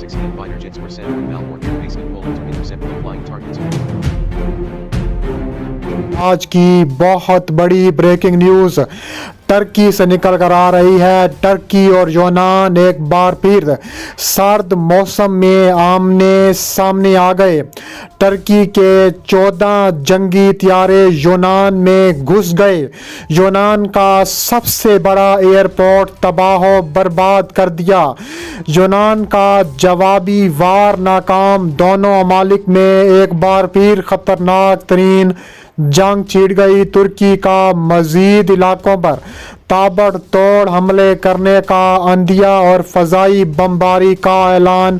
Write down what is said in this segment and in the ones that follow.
M60 and fighter jets were sent from Malbork to base in Poland to intercept the flying targets. آج کی بہت بڑی breaking news ترکی سے نکل کر آ رہی ہے۔ ترکی اور یونان ایک بار پھر سرد موسم میں آمنے سامنے آ گئے۔ ترکی کے 14 جنگی طیارے یونان میں گھس گئے۔ یونان کا سب سے بڑا ایئرپورٹ تباہ و برباد کر دیا۔ یونان کا جوابی وار ناکام۔ دونوں ممالک میں ایک بار پھر خطرناک ترین جنگ چھڑ گئی۔ ترکی کا مزید علاقوں پر تابڑ توڑ حملے کرنے کا عندیہ اور فضائی بمباری کا اعلان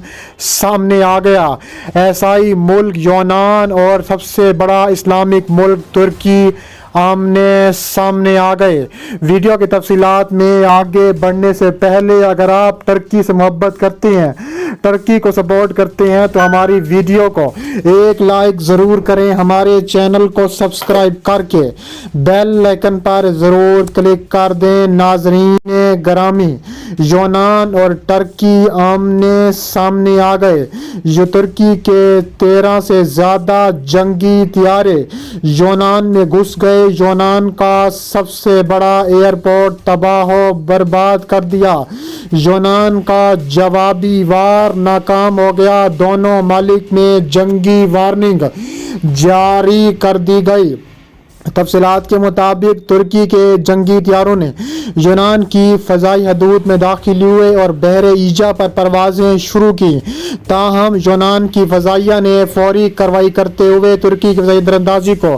سامنے آ گیا۔ ایسائی ملک یونان اور سب سے بڑا اسلامک ملک ترکی آمنے سامنے آ گئے۔ ویڈیو کی تفصیلات میں آگے بڑھنے سے پہلے اگر آپ ترکی سے محبت کرتے ہیں، ترکی کو سپورٹ کرتے ہیں تو ہماری ویڈیو کو ایک لائک ضرور کریں، ہمارے چینل کو سبسکرائب کر کے بیل آئیکن پر ضرور کلک کر دیں۔ ناظرین گرامی، یونان اور ترکی آمنے سامنے آ گئے۔ یہ ترکی کے 13 سے زیادہ جنگی طیارے یونان میں گھس گئے۔ یونان کا سب سے بڑا ایئرپورٹ تباہ و برباد کر دیا۔ یونان کا جوابی وار ناکام ہو گیا۔ دونوں ممالک میں جنگی وارننگ جاری کر دی گئی۔ تفصیلات کے مطابق ترکی کے جنگی طیاروں نے یونان کی فضائی حدود میں داخل ہوئے اور بحر ایجا پر پروازیں شروع کی، تاہم یونان کی فضائیہ نے فوری کارروائی کرتے ہوئے ترکی کی فضائی تیراندازی کو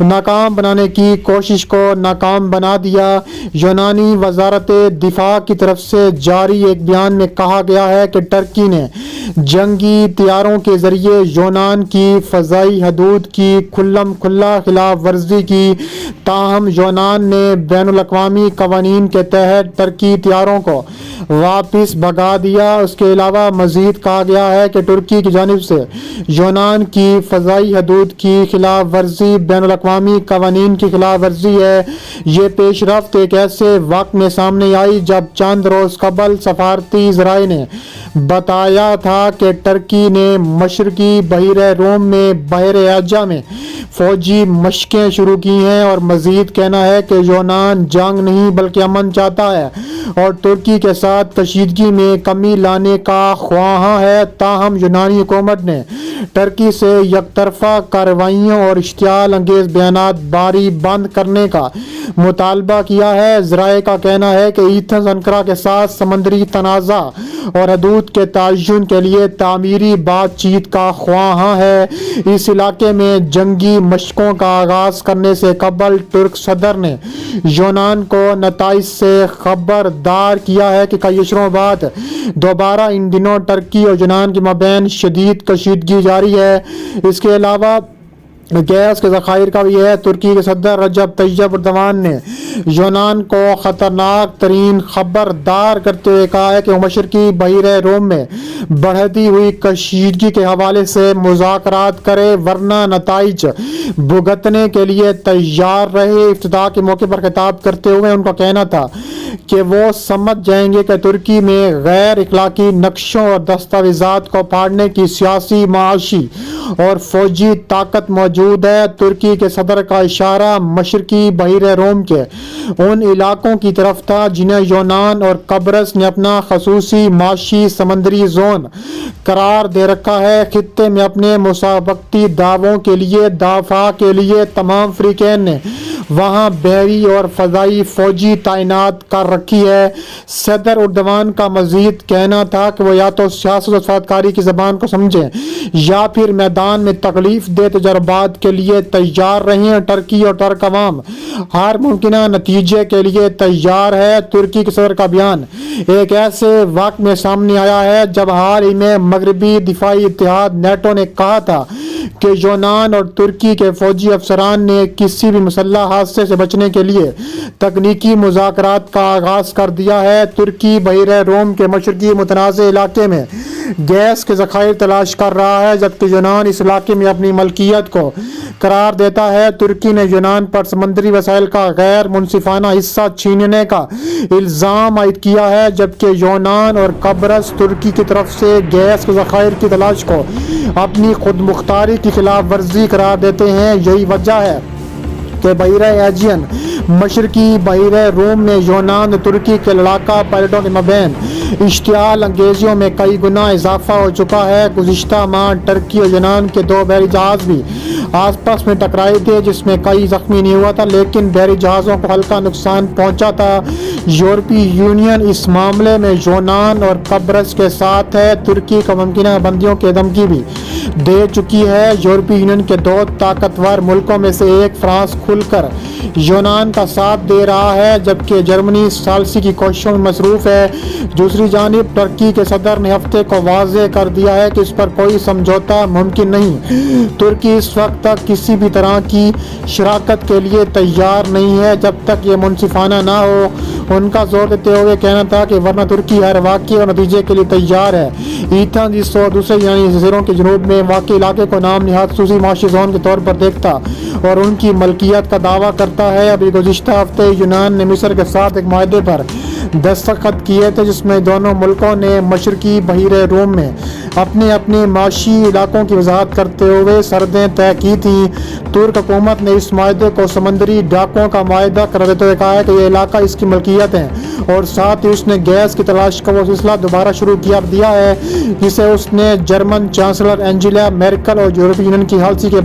ناکام بنانے کی کوشش کو ناکام بنا دیا۔ یونانی وزارت دفاع کی طرف سے جاری ایک بیان میں کہا گیا ہے کہ ترکی نے جنگی طیاروں کے ذریعے یونان کی فضائی حدود کی کھلم کھلا خلاف ورزی کی، تاہم یونان نے بین الاقوامی قوانین کے تحت ترکی طیاروں کو واپس بھگا دیا۔ اس کے علاوہ مزید کہا گیا ہے کہ ترکی کی جانب سے یونان کی فضائی حدود کی خلاف ورزی بین الاقوامی قوانین کی خلاف ورزی ہے۔ یہ پیش رفت ایک ایسے وقت میں سامنے آئی جب چند روز قبل سفارتی ذرائع نے بتایا تھا کہ ترکی نے مشرقی بحیرہ روم میں بحر ایجا میں فوجی مشقیں شروع کی ہیں، اور مزید کہنا ہے کہ یونان جنگ نہیں بلکہ امن چاہتا ہے اور ترکی کے ساتھ کشیدگی میں کمی لانے کا خواہاں ہے۔ تاہم یونانی حکومت نے ترکی سے یک طرفہ کارروائیوں اور اشتعال انگیز بیانات باری بند کرنے کا مطالبہ کیا ہے۔ ذرائع کا کہنا ہے کہ ایتھنز انقرہ کے ساتھ سمندری تنازع اور حدود کے تعین کے لیے تعمیری بات چیت کا خواہاں ہے۔ اس علاقے میں جنگی مشقوں کا آغاز کرنے سے قبل ترک صدر نے یونان کو نتائج سے خبردار کیا ہے کہ کئی اشروں بعد دوبارہ ان دنوں ترکی اور یونان کے مابین شدید کشیدگی جاری ہے۔ اس کے علاوہ گیس کے ذخائر کا بھی ہے۔ ترکی کے صدر رجب طیب اردوان نے یونان کو خطرناک ترین خبردار کرتے ہوئے کہا ہے کہ وہ مشرقی بحیرہ روم میں بڑھتی ہوئی کشیدگی کے حوالے سے مذاکرات کرے ورنہ نتائج بھگتنے کے لیے تیار رہے۔ افتتاح کے موقع پر خطاب کرتے ہوئے ان کا کہنا تھا کہ وہ سمجھ جائیں گے کہ ترکی میں غیر اخلاقی نقشوں اور دستاویزات کو پھاڑنے کی سیاسی، معاشی اور فوجی طاقت موجود ہے۔ ترکی کے صدر کا اشارہ مشرقی بحیرہ روم کے ان علاقوں کی طرف تھا جنہیں یونان اور قبرص نے اپنا خصوصی معاشی سمندری زون قرار دے رکھا ہے۔ خطے میں اپنے مسابقتی دعووں کے لیے دفاع کے لیے تمام فریقین نے وہاں بحری اور فضائی فوجی تعینات کر رکھی ہے۔ صدر اردوان کا مزید کہنا تھا کہ وہ یا تو سیاست و سفارتکاری کی زبان کو سمجھیں یا پھر میدان میں تکلیف دہ تجربات کے لیے تیار رہیں۔ ترکی اور ترک عوام ہر ممکنہ نتیجے کے لیے تیار ہے۔ ترکی کے صدر کا بیان ایک ایسے وقت میں سامنے آیا ہے جب حال ہی میں مغربی دفاعی اتحاد نیٹو نے کہا تھا کہ یونان اور ترکی کے فوجی افسران نے کسی بھی مسلح حادثے سے بچنے کے لیے تکنیکی مذاکرات کا آغاز کر دیا ہے۔ ترکی بحیرہ روم کے مشرقی متنازع علاقے میں گیس کے ذخائر تلاش کر رہا ہے، جبکہ یونان اس علاقے میں اپنی ملکیت کو قرار دیتا ہے۔ ترکی نے یونان پر سمندری وسائل کا غیر منصفانہ حصہ چھیننے کا الزام عائد کیا ہے، جبکہ یونان اور قبرص ترکی کی طرف سے گیس کے ذخائر کی تلاش کو اپنی خود مختاری کی خلاف ورزی قرار دیتے ہیں۔ یہی وجہ ہے کہ بحیرہ ایجین، مشرقی بحیرہ روم میں یونان اور ترکی کے لڑاکا پائلٹوں کے مابین اشتعال انگیزیوں میں کئی گنا اضافہ ہو چکا ہے۔ گزشتہ ماہ ٹرکی اور یونان کے دو بحری جہاز بھی آپس میں ٹکرائے تھے، جس میں کوئی زخمی نہیں ہوا تھا، لیکن بحری جہازوں کو ہلکا نقصان پہنچا تھا۔ یورپی یونین اس معاملے میں یونان اور قبرص کے ساتھ ہے۔ ترکی کو ممکنہ بندیوں کی دھمکی بھی دے چکی ہے۔ یورپی یونین کے دو طاقتور ملکوں میں سے ایک فرانس کھل کر یونان کا ساتھ دے رہا ہے، جبکہ جرمنی ثالثی کی کوششوں میں مصروف ہے۔ دوسری جانب ترکی کے صدر نے ہفتے کو واضح کر دیا ہے کہ اس پر کوئی سمجھوتہ ممکن نہیں۔ ترکی اس وقت تک کسی بھی طرح کی شراکت کے لیے تیار نہیں ہے جب تک یہ منصفانہ نہ ہو۔ ان کا زور دیتے ہوئے کہنا تھا کہ ورنہ ترکی ہر واقعے اور نتیجے کے لیے تیار ہے۔ ایتھن جس کو دوسرے یونانی جزیروں کے جنوب میں واقع علاقے کو نام نہاد خصوصی معاشی زون کے طور پر دیکھتا اور ان کی ملکیت کا دعویٰ کرتا ہے۔ ابھی گزشتہ ہفتے یونان نے مصر کے ساتھ ایک معاہدے پر دستخط کیے تھے، جس میں دونوں ملکوں نے مشرقی بحیرہ روم میں اپنے اپنے معاشی علاقوں کی وضاحت کرتے ہوئے سرحدیں طے کی تھیں۔ ترک حکومت نے اس معاہدے کو سمندری ڈاکوں کا معاہدہ قرار دیتے ہوئے کہا ہے کہ یہ علاقہ اس کی ملکیت ہے، اور ساتھ ہی اس نے گیس کی تلاش کا وہ سلسلہ دوبارہ شروع کر دیا ہے جسے اس نے جرمن چانسلر انجیلا میرکل اور یورپی یونین کی ہالسی کے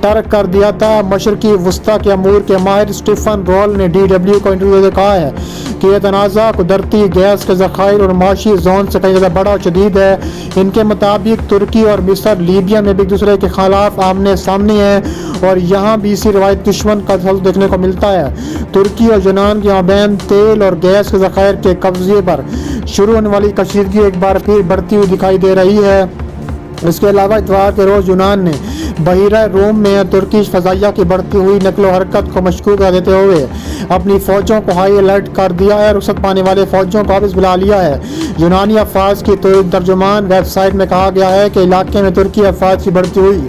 ترک کر دیا تھا۔ مشرقی وسطی کے امور کے ماہر اسٹیفن رول نے DW کو انٹرویو میں کہا ہے کہ یہ تنازع قدرتی گیس کے ذخائر اور معاشی زون سے کہیں زیادہ بڑا اور شدید ہے۔ ان کے مطابق ترکی اور مصر لیبیا میں بھی ایک دوسرے کے خلاف آمنے سامنے ہیں، اور یہاں بھی اسی روایت دشمن کا تسلط دیکھنے کو ملتا ہے۔ ترکی اور یونان کے مابین تیل اور گیس کے ذخائر کے قبضے پر شروع ہونے والی کشیدگی ایک بار پھر بڑھتی ہوئی دکھائی دے رہی ہے۔ اس کے علاوہ اتوار کے روز یونان نے بحیرہ روم میں ترکش فضائیہ کی بڑھتی ہوئی نقل و حرکت کو مشکوک کر دیتے ہوئے اپنی فوجوں کو ہائی الرٹ کر دیا ہے۔ رخصت پانے والے فوجوں کو واپس بلا لیا ہے۔ یونانی افواج کی ترجمان ویب سائٹ میں کہا گیا ہے کہ علاقے میں ترکی افواج کی بڑھتی ہوئی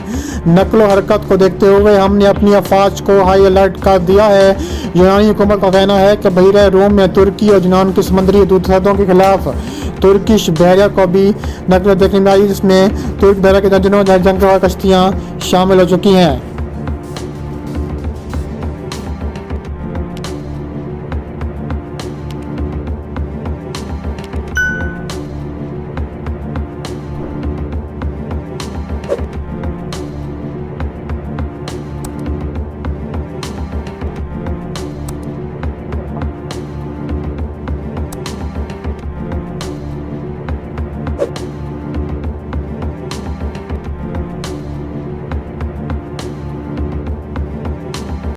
نقل و حرکت کو دیکھتے ہوئے ہم نے اپنی افواج کو ہائی الرٹ کر دیا ہے۔ یونانی حکومت کا کہنا ہے کہ بحیرہ روم میں ترکی اور یونان کی سمندری حدود سرحدوں کے خلاف ترکش بحریہ کو بھی نقل دیکھنے میں آئی، جس میں ترک بحریہ کے درجنوں جنگ کشتیاں شامل ہو چکی ہیں۔